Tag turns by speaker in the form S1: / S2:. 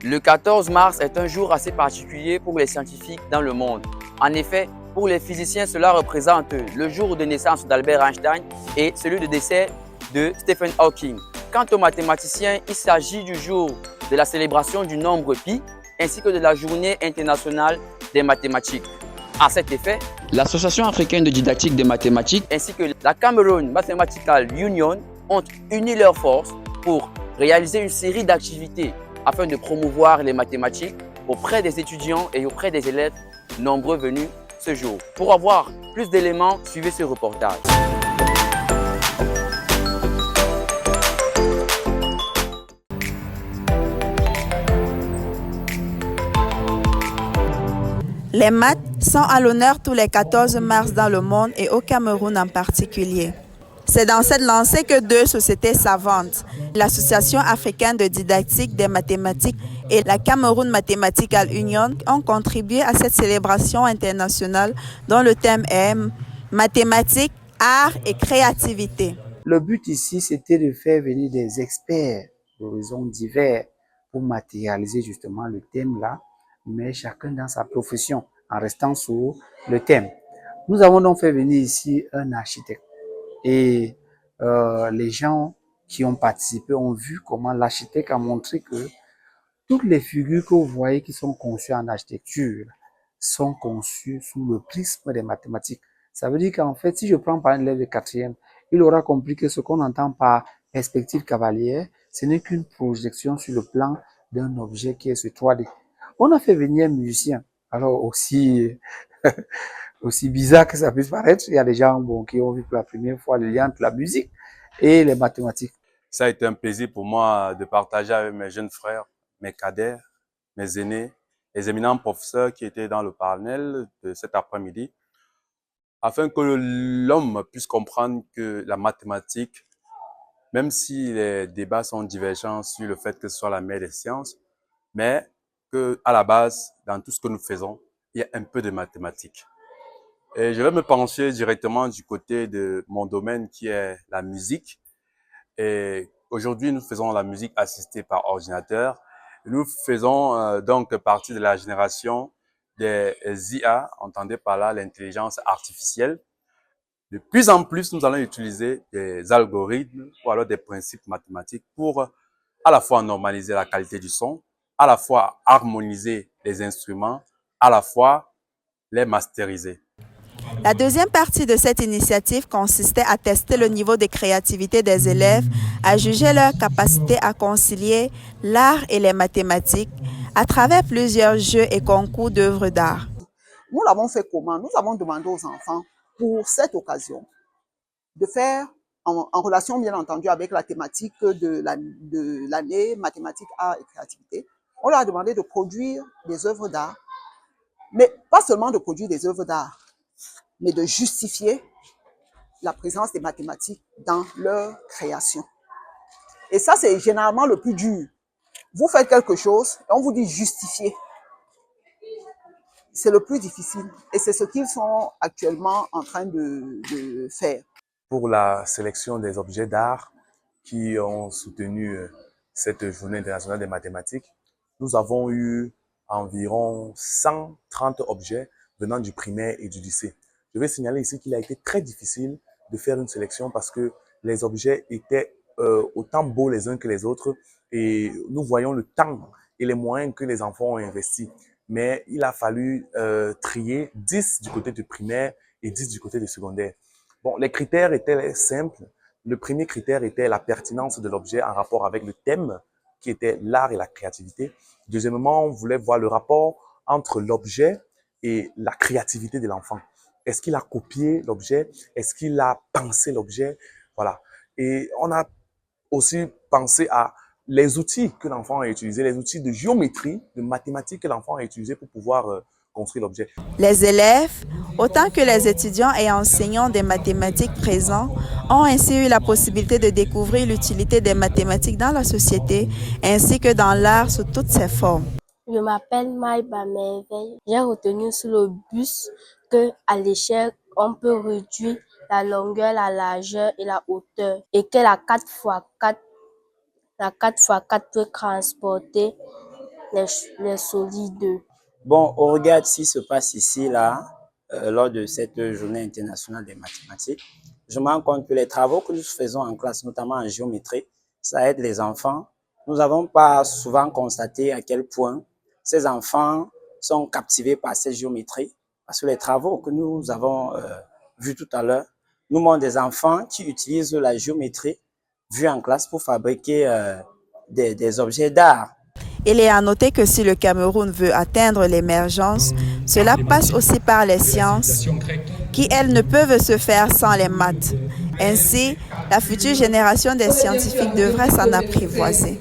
S1: Le 14 mars est un jour assez particulier pour les scientifiques dans le monde. En effet, pour les physiciens, cela représente le jour de naissance d'Albert Einstein et celui de décès de Stephen Hawking. Quant aux mathématiciens, il s'agit du jour de la célébration du nombre pi ainsi que de la journée internationale des mathématiques. À cet effet, l'Association africaine de didactique des mathématiques ainsi que la Cameroon Mathematical Union ont uni leurs forces pour réaliser une série d'activités afin de promouvoir les mathématiques auprès des étudiants et auprès des élèves nombreux venus ce jour. Pour avoir plus d'éléments, suivez ce reportage.
S2: Les maths sont à l'honneur tous les 14 mars dans le monde et au Cameroun en particulier. C'est dans cette lancée que deux sociétés savantes, l'Association africaine de didactique des mathématiques et la Cameroon Mathematical Union, ont contribué à cette célébration internationale dont le thème est mathématiques, art et créativité.
S3: Le but ici, c'était de faire venir des experts d'horizons divers pour matérialiser justement le thème là, mais chacun dans sa profession, en restant sur le thème. Nous avons donc fait venir ici un architecte et les gens qui ont participé ont vu comment l'architecte a montré que toutes les figures que vous voyez qui sont conçues en architecture sont conçues sous le prisme des mathématiques. Ça veut dire qu'en fait, si je prends par un élève de quatrième, il aura compris que ce qu'on entend par perspective cavalière, ce n'est qu'une projection sur le plan d'un objet qui est sur 3D. On a fait venir un musicien. Alors aussi bizarre que ça puisse paraître, il y a des gens qui ont vu pour la première fois le lien entre la musique et les mathématiques.
S4: Ça a été un plaisir pour moi de partager avec mes jeunes frères, mes cadets, mes aînés, les éminents professeurs qui étaient dans le panel de cet après-midi, afin que l'homme puisse comprendre que la mathématique, même si les débats sont divergents sur le fait que ce soit la mère des sciences, mais que à la base, dans tout ce que nous faisons, il y a un peu de mathématiques. Et je vais me pencher directement du côté de mon domaine qui est la musique. Et aujourd'hui, nous faisons la musique assistée par ordinateur. Nous faisons donc partie de la génération des IA, entendez par là l'intelligence artificielle. De plus en plus, nous allons utiliser des algorithmes ou alors des principes mathématiques pour à la fois normaliser la qualité du son, à la fois harmoniser les instruments, à la fois les masteriser.
S2: La deuxième partie de cette initiative consistait à tester le niveau de créativité des élèves, à juger leur capacité à concilier l'art et les mathématiques à travers plusieurs jeux et concours d'œuvres d'art.
S5: Nous l'avons fait comment? Nous avons demandé aux enfants, pour cette occasion, de faire, en relation bien entendu avec la thématique de l'année mathématiques, art et créativité, on leur a demandé de produire des œuvres d'art, mais pas seulement de produire des œuvres d'art, mais de justifier la présence des mathématiques dans leur création. Et ça, c'est généralement le plus dur. Vous faites quelque chose et on vous dit justifier. C'est le plus difficile et c'est ce qu'ils sont actuellement en train de faire.
S4: Pour la sélection des objets d'art qui ont soutenu cette journée internationale des mathématiques, nous avons eu environ 130 objets venant du primaire et du lycée. Je vais signaler ici qu'il a été très difficile de faire une sélection parce que les objets étaient autant beaux les uns que les autres et nous voyons le temps et les moyens que les enfants ont investis. Mais il a fallu trier 10 du côté du primaire et 10 du côté du secondaire. Bon, les critères étaient simples. Le premier critère était la pertinence de l'objet en rapport avec le thème qui était l'art et la créativité. Deuxièmement, on voulait voir le rapport entre l'objet et la créativité de l'enfant. Est-ce qu'il a copié l'objet? Est-ce qu'il a pensé l'objet? Voilà. Et on a aussi pensé à les outils que l'enfant a utilisés, les outils de géométrie, de mathématiques que l'enfant a utilisés pour pouvoir construire l'objet.
S2: Les élèves, autant que les étudiants et enseignants des mathématiques présents, ont ainsi eu la possibilité de découvrir l'utilité des mathématiques dans la société ainsi que dans l'art sous toutes ses formes.
S6: Je m'appelle Maïba Merveille. J'ai retenu sur le bus qu'à l'échelle, on peut réduire la longueur, la largeur et la hauteur et que la 4x4 peut transporter les solides.
S7: Bon, au regard de ce qui se passe ici, là, lors de cette journée internationale des mathématiques, je me rends compte que les travaux que nous faisons en classe, notamment en géométrie, ça aide les enfants. Nous n'avons pas souvent constaté à quel point ces enfants sont captivés par cette géométrie, parce que les travaux que nous avons vus tout à l'heure nous montrent des enfants qui utilisent la géométrie vue en classe pour fabriquer des objets d'art.
S2: Il est à noter que si le Cameroun veut atteindre l'émergence, cela passe aussi par les sciences, qui elles ne peuvent se faire sans les maths. Ainsi, la future génération des scientifiques devrait s'en apprivoiser.